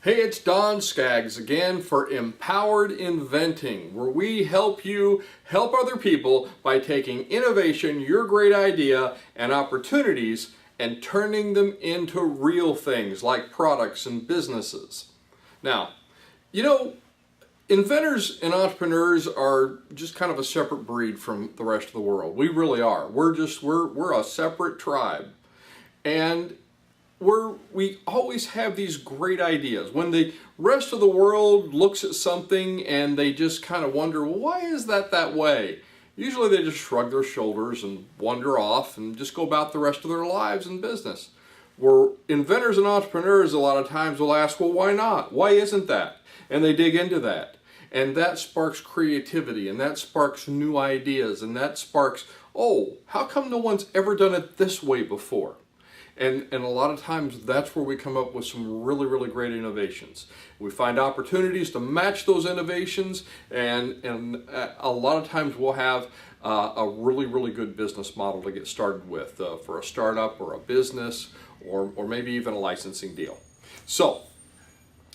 Hey, it's Don Skaggs again for Empowered Inventing, where we help you help other people by taking innovation, your great idea, and opportunities and turning them into real things like products and businesses. Now, you know, inventors and entrepreneurs are just kind of a separate breed from the rest of the world. We really are. We're a separate tribe. And we always have these great ideas. When the rest of the world looks at something and they just kind of wonder, well, why is that way? Usually they just shrug their shoulders and wander off and just go about the rest of their lives in business. Where inventors and entrepreneurs a lot of times will ask, well, why not? Why isn't that? And they dig into that. And that sparks creativity, and that sparks new ideas, and that sparks, oh, how come no one's ever done it this way before? And a lot of times that's where we come up with some really great innovations. We find opportunities to match those innovations, and a lot of times we'll have a really good business model to get started with for a startup or a business or maybe even a licensing deal. So,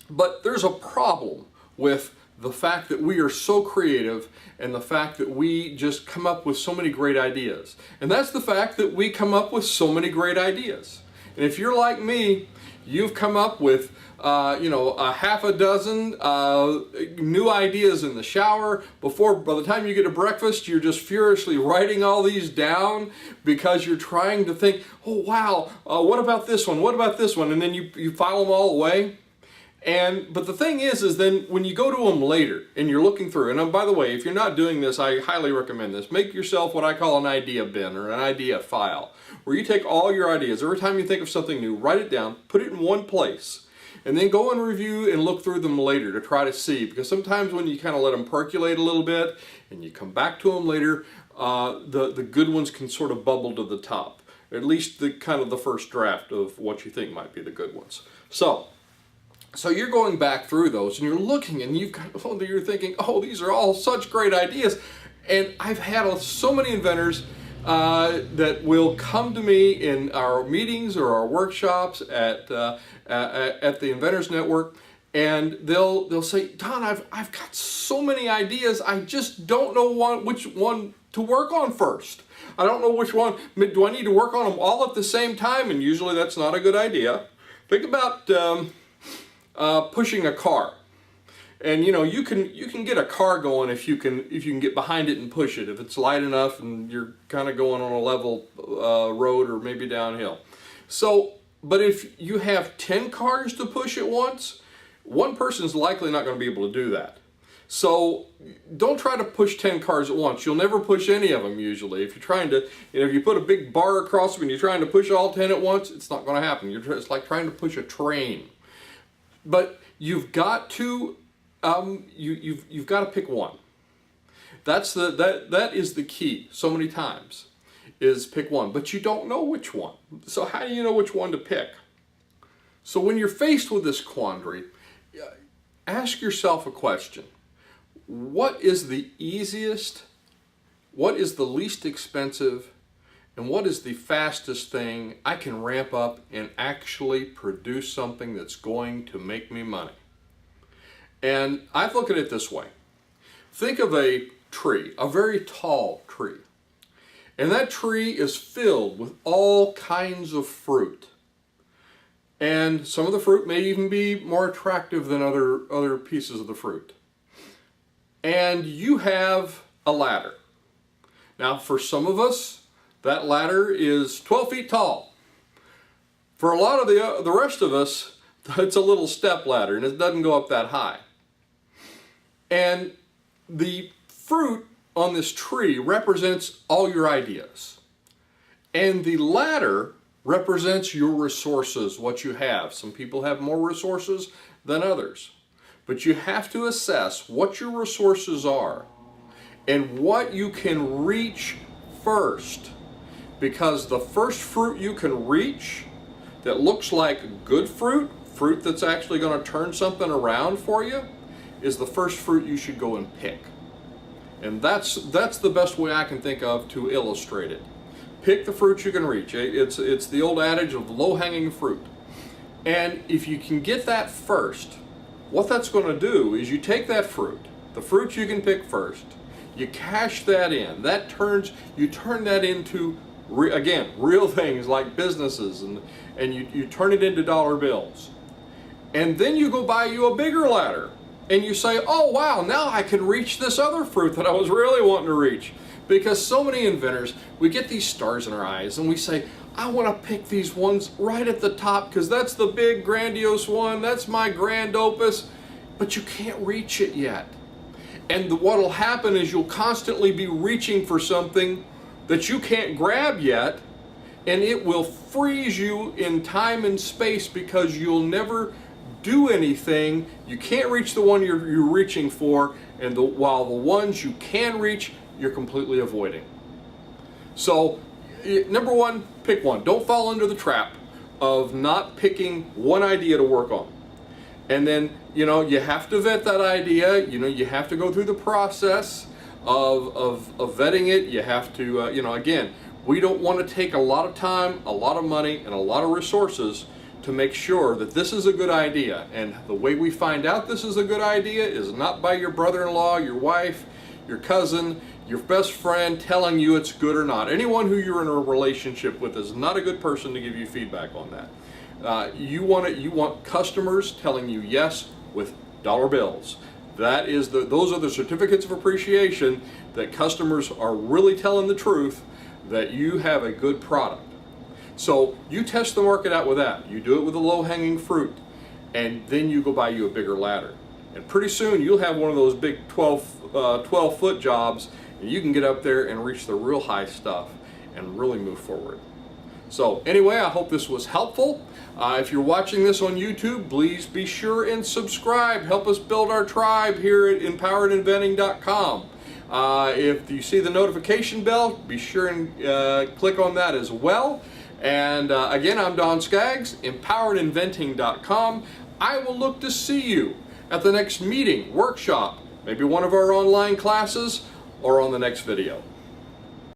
but there's a problem with the fact that we are so creative and the fact that we just come up with so many great ideas. And that's the fact that we come up with so many great ideas. And if you're like me, you've come up with a half a dozen new ideas in the shower. By the time you get to breakfast, you're just furiously writing all these down because you're trying to think, oh wow, what about this one? What about this one? And then you file them all away. But the thing is then when you go to them later and you're looking through, and by the way, if you're not doing this, I highly recommend this. Make yourself what I call an idea bin or an idea file, where you take all your ideas. Every time you think of something new, write it down, put it in one place, and then go and review and look through them later to try to see. Because sometimes when you kind of let them percolate a little bit and you come back to them later, the good ones can sort of bubble to the top. At least the kind of the first draft of what you think might be the good ones. So you're going back through those and you're looking and you're thinking, oh, these are all such great ideas. And I've had so many inventors that will come to me in our meetings or our workshops at the Inventors Network, and they'll say, Don, I've got so many ideas, I just don't know which one to work on first. I don't know which one. Do I need to work on them all at the same time? And usually that's not a good idea. Think about pushing a car, and you can get a car going if you can get behind it and push it, if it's light enough and you're kind of going on a level road or maybe downhill. So, but if you have 10 cars to push at once, one person's likely not going to be able to do that. So don't try to push 10 cars at once. You'll never push any of them usually. If you're trying to, if you put a big bar across them and you're trying to push all 10 at once, it's not going to happen. It's like trying to push a train. But you've got to you've got to pick one. That is the key. So many times is pick one, but you don't know which one. So how do you know which one to pick? So when you're faced with this quandary, ask yourself a question: what is the easiest? What is the least expensive? And what is the fastest thing I can ramp up and actually produce something that's going to make me money? And I look at it this way. Think of a tree, a very tall tree. And that tree is filled with all kinds of fruit. And some of the fruit may even be more attractive than other pieces of the fruit. And you have a ladder. Now, for some of us, that ladder is 12 feet tall. For a lot of the rest of us, it's a little step ladder and it doesn't go up that high. And the fruit on this tree represents all your ideas. And the ladder represents your resources, what you have. Some people have more resources than others. But you have to assess what your resources are and what you can reach first. Because the first fruit you can reach that looks like good fruit that's actually going to turn something around for you, is the first fruit you should go and pick. And that's the best way I can think of to illustrate it. Pick the fruit you can reach. It's the old adage of low-hanging fruit. And if you can get that first, what that's going to do is you take that fruit, the fruit you can pick first, you cash that in. You turn that into, again, real things like businesses, and you turn it into dollar bills. And then you go buy you a bigger ladder, and you say, oh wow, now I can reach this other fruit that I was really wanting to reach. Because so many inventors, we get these stars in our eyes and we say, I want to pick these ones right at the top because that's the big grandiose one, that's my grand opus, but you can't reach it yet. And what will happen is you'll constantly be reaching for something that you can't grab yet, and it will freeze you in time and space because you'll never do anything. You can't reach the one you're reaching for, and while the ones you can reach, you're completely avoiding. So, number one, pick one. Don't fall into the trap of not picking one idea to work on. And then, you have to vet that idea. You have to go through the process of vetting it. You have to, again, we don't want to take a lot of time, a lot of money, and a lot of resources to make sure that this is a good idea. And the way we find out this is a good idea is not by your brother-in-law, your wife, your cousin, your best friend telling you it's good or not. Anyone who you're in a relationship with is not a good person to give you feedback on that. You want customers telling you yes with dollar bills. Those are the certificates of appreciation that customers are really telling the truth that you have a good product. So you test the market out with that. You do it with the low-hanging fruit, and then you go buy you a bigger ladder. And pretty soon you'll have one of those big 12-foot jobs, and you can get up there and reach the real high stuff and really move forward. So anyway, I hope this was helpful. If you're watching this on YouTube, please be sure and subscribe. Help us build our tribe here at empoweredinventing.com. If you see the notification bell, be sure and click on that as well. And again, I'm Don Skaggs, empoweredinventing.com. I will look to see you at the next meeting, workshop, maybe one of our online classes, or on the next video.